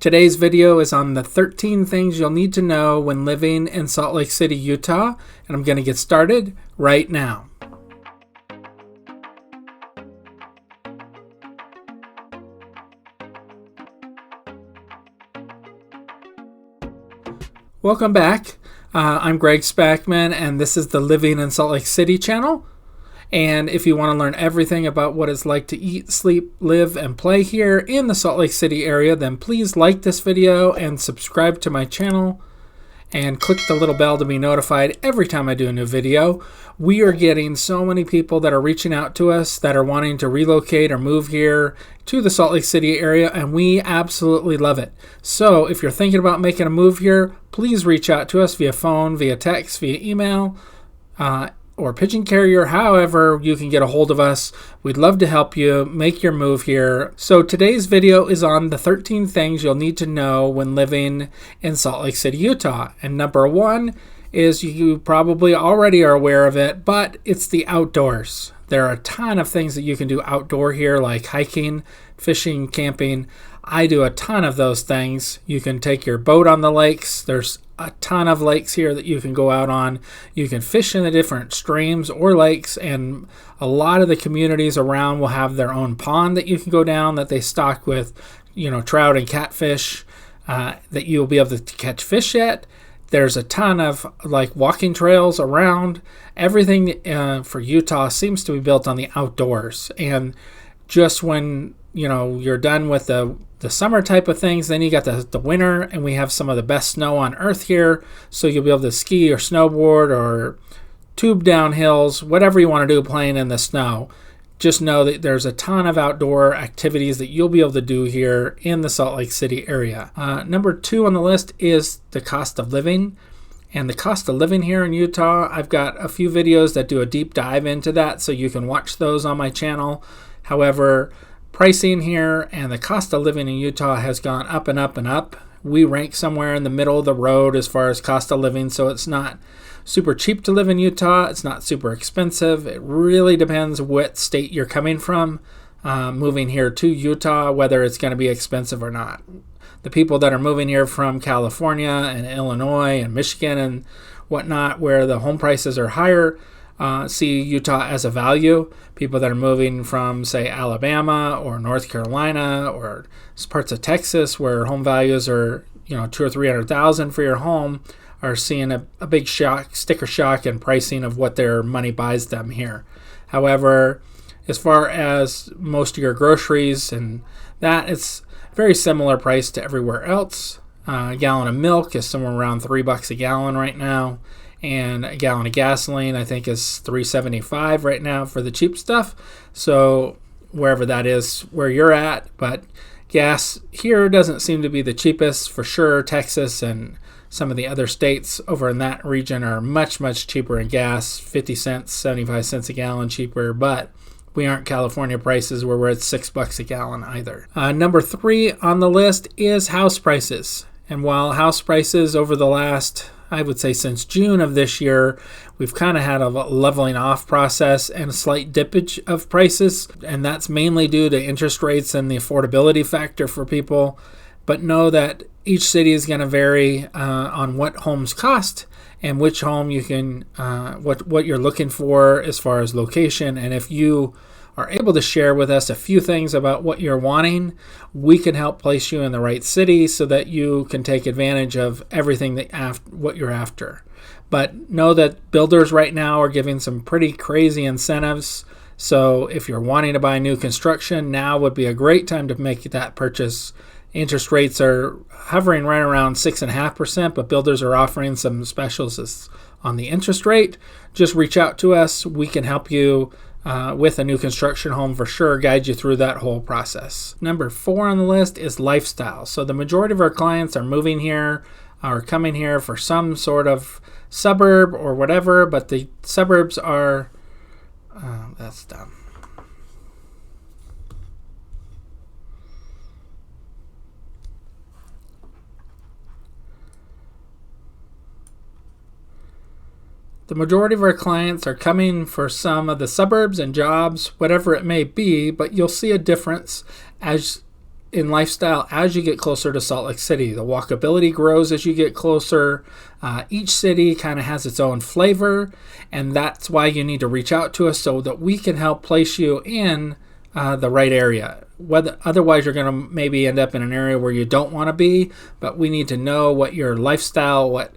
Today's video is on the 13 things you'll need to know when living in Salt Lake City, Utah, and I'm going to get started right now. Welcome back. I'm Greg Spackman, and this is the Living in Salt Lake City channel. And if you want to learn everything about what it's like to eat, sleep, live, and play here in the Salt Lake City area, then please like this video and subscribe to my channel and click the little bell to be notified every time I do a new video. We are getting so many people that are reaching out to us that are wanting to relocate or move here to the Salt Lake City area, and we absolutely love it. So if you're thinking about making a move here, please reach out to us via phone, via text, via email, or pigeon carrier, however you can get a hold of us. We'd love to help you make your move here. So today's video is on the 13 things you'll need to know when living in Salt Lake City, Utah. And number one is, you probably already are aware of it, but it's the outdoors. There are a ton of things that you can do outdoor here, like hiking, fishing, camping. I do a ton of those things. You can take your boat on the lakes. There's a ton of lakes here that you can go out on. You can fish in the different streams or lakes, and a lot of the communities around will have their own pond that you can go down that they stock with, trout and catfish that you'll be able to catch fish at. There's a ton of walking trails around. Everything for Utah seems to be built on the outdoors. And just when you're done with the summer type of things, then you got the winter, and we have some of the best snow on earth here. So you'll be able to ski or snowboard or tube down hills, whatever you want to do playing in the snow. Just know that there's a ton of outdoor activities that you'll be able to do here in the Salt Lake City area. Number two on the list is the cost of living. And the cost of living here in Utah, I've got a few videos that do a deep dive into that, so you can watch those on my channel. However, pricing here and the cost of living in Utah has gone up and up and up. We rank somewhere in the middle of the road as far as cost of living, so it's not super cheap to live in Utah. It's not super expensive. It really depends what state you're coming from, moving here to Utah, whether it's going to be expensive or not. The people that are moving here from California and Illinois and Michigan and whatnot, where the home prices are higher, see Utah as a value. People that are moving from, say, Alabama or North Carolina or parts of Texas, where home values are, $200,000 or $300,000 for your home, are seeing a big sticker shock in pricing of what their money buys them here. However, as far as most of your groceries and that, it's very similar price to everywhere else. A gallon of milk is somewhere around $3 a gallon right now. And a gallon of gasoline, I think, is $3.75 right now for the cheap stuff. So wherever that is where you're at. But gas here doesn't seem to be the cheapest for sure. Texas and some of the other states over in that region are much, much cheaper in gas. 50 cents, 75 cents a gallon cheaper. But we aren't California prices where we're at $6 a gallon either. Number three on the list is house prices. And while house prices over the last, I would say since June of this year, we've kind of had a leveling off process and a slight dippage of prices. And that's mainly due to interest rates and the affordability factor for people. But know that each city is going to vary on what homes cost and which home you can, what you're looking for as far as location. And if you are able to share with us a few things about what you're wanting, we can help place you in the right city so that you can take advantage of everything what you're after. But know that builders right now are giving some pretty crazy incentives. So if you're wanting to buy new construction, now would be a great time to make that purchase. Interest rates are hovering right around 6.5%, but builders are offering some specials on the interest rate. Just reach out to us. We can help you with a new construction home for sure, guide you through that whole process. Number four on the list is lifestyle. So the majority of our clients are moving here, are coming here for some sort of suburb or whatever, but the suburbs are, that's dumb. The majority of our clients are coming for some of the suburbs and jobs, whatever it may be, but you'll see a difference as in lifestyle as you get closer to Salt Lake City. The walkability grows as you get closer. Each city kind of has its own flavor, and that's why you need to reach out to us so that we can help place you in the right area. Otherwise, you're going to maybe end up in an area where you don't want to be, but we need to know what your lifestyle, what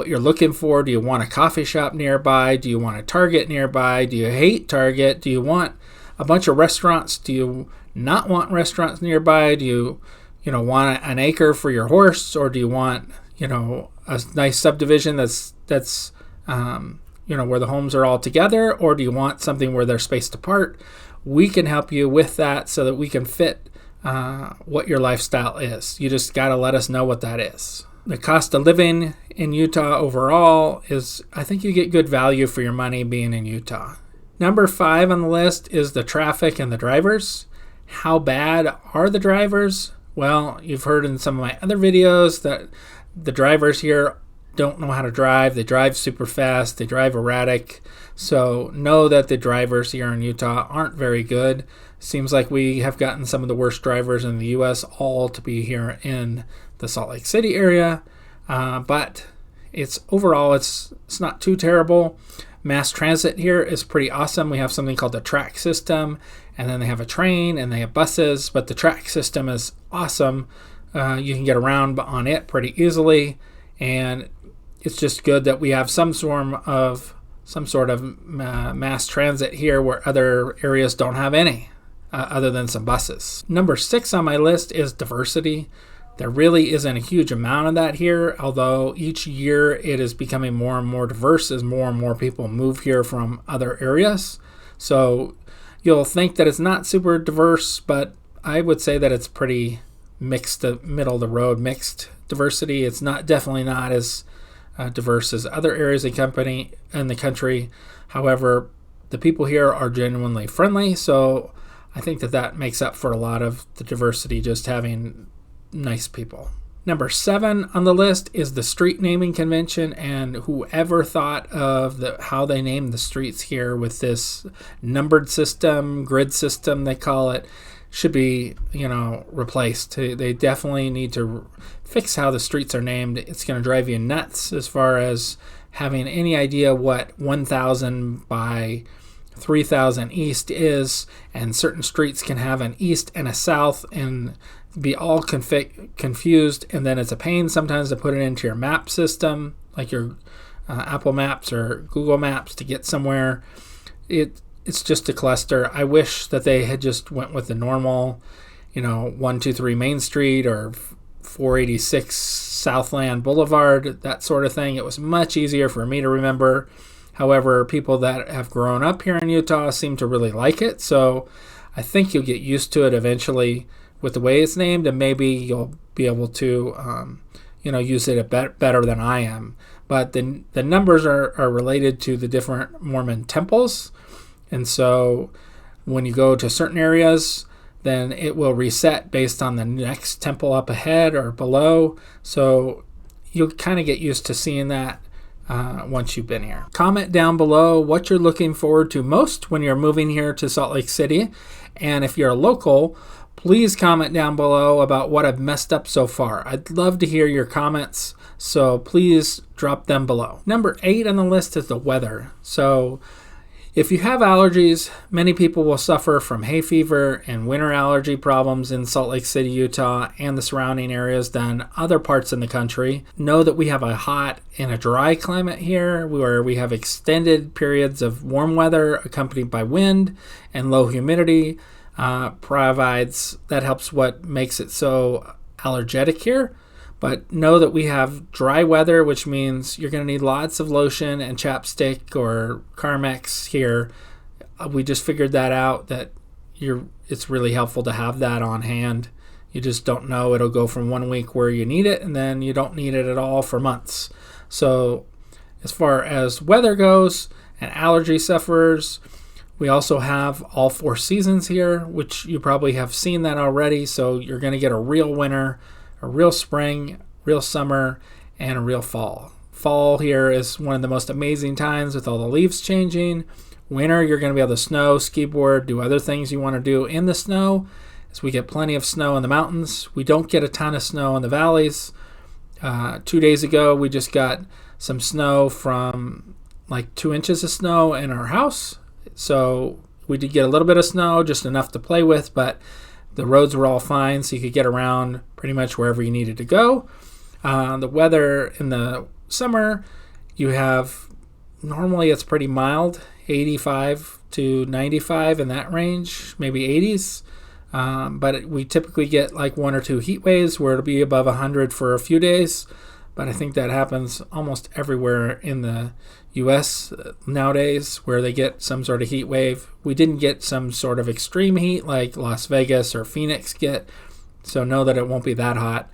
you're looking for. Do you want a coffee shop nearby? Do you want a Target nearby? Do you hate Target? Do you want a bunch of restaurants? Do you not want restaurants nearby? Do you want an acre for your horse, or do you want a nice subdivision that's where the homes are all together, or do you want something where they're spaced apart? We can help you with that so that we can fit what your lifestyle is. You just got to let us know what that is. The cost of living in Utah overall is, I think you get good value for your money being in Utah. Number 5 on the list is the traffic and the drivers. How bad are the drivers? Well, you've heard in some of my other videos that the drivers here don't know how to drive. They drive super fast. They drive erratic. So know that the drivers here in Utah aren't very good. Seems like we have gotten some of the worst drivers in the U.S. all to be here in the Salt Lake City area. But it's not too terrible. Mass transit here is pretty awesome. We have something called the track system, and then they have a train and they have buses, but the track system is awesome. You can get around on it pretty easily, and it's just good that we have some sort of mass transit here where other areas don't have any, other than some buses. Number 6 on my list is diversity. There really isn't a huge amount of that here, although each year it is becoming more and more diverse as more and more people move here from other areas. So you'll think that it's not super diverse, but I would say that it's pretty mixed, middle of the road, mixed diversity. It's definitely not as diverse as other areas in the country. However, the people here are genuinely friendly, so I think that makes up for a lot of the diversity, just having nice people. Number 7 on the list is the street naming convention, and whoever thought of how they name the streets here with this numbered system, grid system they call it, should be replaced. They definitely need to fix how the streets are named. It's going to drive you nuts as far as having any idea what 1,000 by 3,000 east is, and certain streets can have an east and a south and be all confused, and then it's a pain sometimes to put it into your map system, like your Apple Maps or Google Maps, to get somewhere. It's just a cluster. I wish that they had just went with the normal, 123 Main Street or 486 Southland Boulevard, that sort of thing. It was much easier for me to remember. However, people that have grown up here in Utah seem to really like it, so I think you'll get used to it eventually with the way it's named, and maybe you'll be able to use it better than I am. But the numbers are related to the different Mormon temples, and so when you go to certain areas, then it will reset based on the next temple up ahead or below. So you'll kind of get used to seeing that once you've been here. Comment down below what you're looking forward to most when you're moving here to Salt Lake City. And if you're a local, please comment down below about what I've messed up so far. I'd love to hear your comments, so please drop them below. Number 8 on the list is the weather. So if you have allergies, many people will suffer from hay fever and winter allergy problems in Salt Lake City, Utah, and the surrounding areas than other parts in the country. Know that we have a hot and a dry climate here, where we have extended periods of warm weather accompanied by wind and low humidity. That helps what makes it so allergenic here. But know that we have dry weather, which means you're going to need lots of lotion and chapstick or Carmex here. We just figured that out, that it's really helpful to have that on hand. You just don't know. It'll go from 1 week where you need it, and then you don't need it at all for months. So as far as weather goes and allergy sufferers, we also have all 4 seasons here, which you probably have seen that already. So you're going to get a real winter, a real spring, real summer, and a real fall. Fall here is one of the most amazing times with all the leaves changing. Winter, you're going to be able to snow, ski board, do other things you want to do in the snow. is we get plenty of snow in the mountains. We don't get a ton of snow in the valleys. 2 days ago, we just got some snow from like 2 inches of snow in our house. So we did get a little bit of snow, just enough to play with, but the roads were all fine, so you could get around pretty much wherever you needed to go. The weather in the summer, you have, normally it's pretty mild, 85 to 95 in that range, maybe 80s. But we typically get like 1 or 2 heat waves where it'll be above 100 for a few days. But I think that happens almost everywhere in the U.S. nowadays where they get some sort of heat wave. We didn't get some sort of extreme heat like Las Vegas or Phoenix get, so know that it won't be that hot.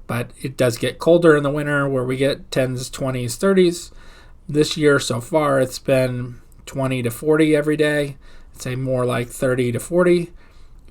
But it does get colder in the winter where we get 10s, 20s, 30s. This year so far it's been 20 to 40 every day. I'd say more like 30 to 40.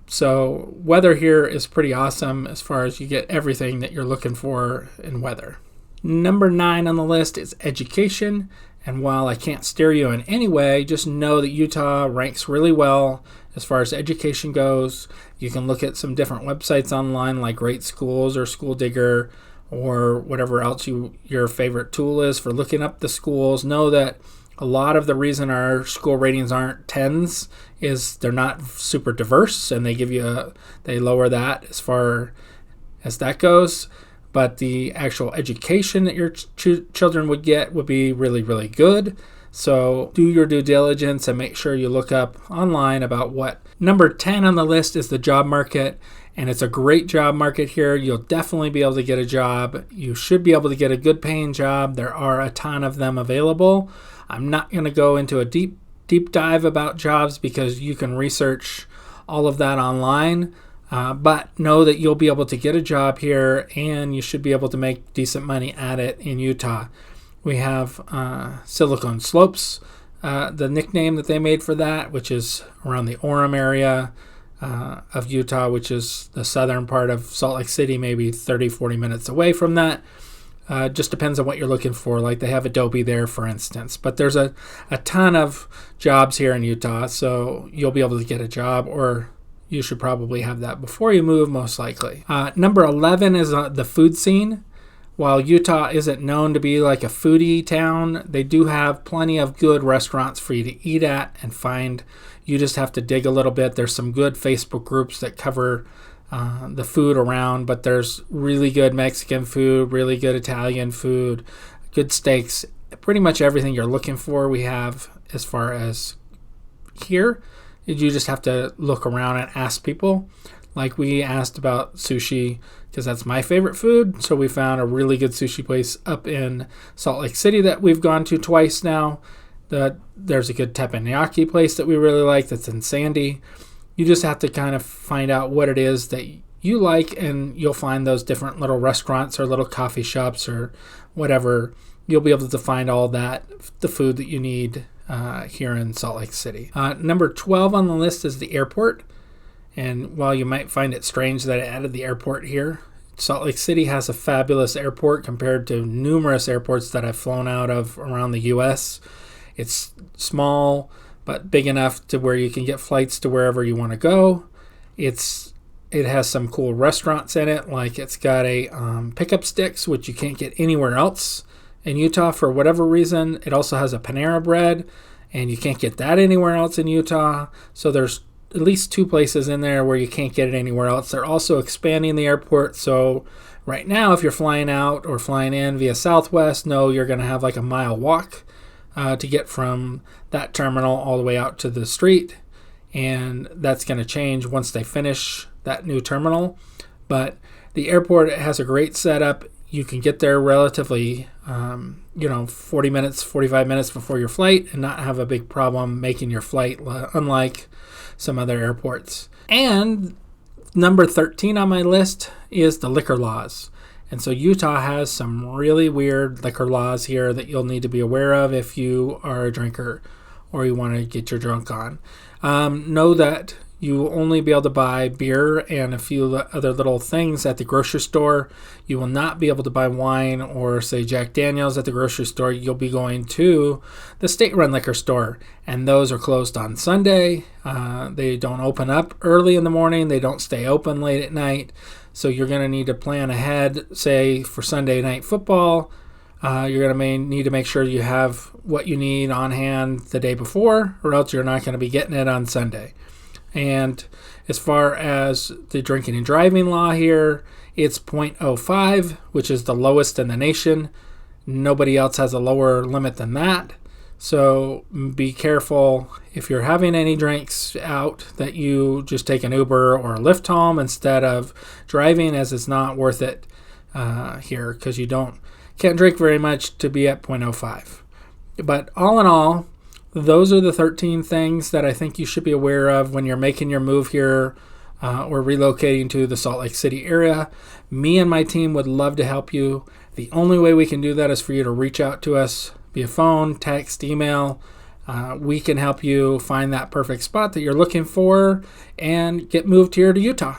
So weather here is pretty awesome as far as you get everything that you're looking for in weather. Number 9 on the list is education. And while I can't steer you in any way, just know that Utah ranks really well as far as education goes. You can look at some different websites online like Great Schools or School Digger or whatever else your favorite tool is for looking up the schools. Know that a lot of the reason our school ratings aren't 10s is they're not super diverse, and they lower that as far as that goes. But the actual education that your children would get would be really, really good. So do your due diligence and make sure you look up online about what. Number 10 on the list is the job market, and it's a great job market here. You'll definitely be able to get a job. You should be able to get a good paying job. There are a ton of them available. I'm not going to go into a deep dive about jobs because you can research all of that online. But know that you'll be able to get a job here and you should be able to make decent money at it in Utah. We have Silicon Slopes, the nickname that they made for that, which is around the Orem area of Utah, which is the southern part of Salt Lake City, maybe 30, 40 minutes away from that. Just depends on what you're looking for. Like they have Adobe there, for instance. But there's a ton of jobs here in Utah, so you'll be able to get a job, or you should probably have that before you move, most likely. Number 11 is the food scene. While Utah isn't known to be like a foodie town, they do have plenty of good restaurants for you to eat at and find. You just have to dig a little bit. There's some good Facebook groups that cover the food around, but there's really good Mexican food, really good Italian food, good steaks, pretty much everything you're looking for we have as far as here. You just have to look around and ask people. Like we asked about sushi because that's my favorite food, so we found a really good sushi place up in Salt Lake City that we've gone to twice now. There's a good teppanyaki place that we really like that's in Sandy. You just have to kind of find out what it is that you like, and you'll find those different little restaurants or little coffee shops or whatever. You'll be able to find all that, the food that you need here in Salt Lake City. Number 12 on the list is the airport. And while you might find it strange that I added the airport here, Salt Lake City has a fabulous airport compared to numerous airports that I've flown out of around the U.S. It's small, but big enough to where you can get flights to wherever you want to go. It has some cool restaurants in it, like it's got a pickup sticks, which you can't get anywhere else in Utah for whatever reason. It also has a Panera Bread, and you can't get that anywhere else in Utah. So there's at least 2 places in there where you can't get it anywhere else. They're also expanding the airport, so right now if you're flying out or flying in via Southwest, know you're going to have like a mile walk to get from that terminal all the way out to the street, and that's going to change once they finish that new terminal. But the airport has a great setup. You can get there relatively 40 minutes, 45 minutes before your flight and not have a big problem making your flight, unlike some other airports. And number 13 on my list is the liquor laws. And so Utah has some really weird liquor laws here that you'll need to be aware of if you are a drinker or you want to get your drunk on. Know that You will only be able to buy beer and a few other little things at the grocery store. You will not be able to buy wine or, say, Jack Daniels at the grocery store. You'll be going to the state-run liquor store, and those are closed on Sunday. They don't open up early in the morning. They don't stay open late at night. So you're going to need to plan ahead, say, for Sunday night football. You're going to need to make sure you have what you need on hand the day before, or else you're not going to be getting it on Sunday. And as far as the drinking and driving law here, it's 0.05, which is the lowest in the nation. Nobody else has a lower limit than that. So be careful if you're having any drinks out that you just take an Uber or a Lyft home instead of driving, as it's not worth it here, because you can't drink very much to be at 0.05. But all in all, those are the 13 things that I think you should be aware of when you're making your move here or relocating to the Salt Lake City area. Me and my team would love to help you. The only way we can do that is for you to reach out to us via phone, text, email. We can help you find that perfect spot that you're looking for and get moved here to Utah.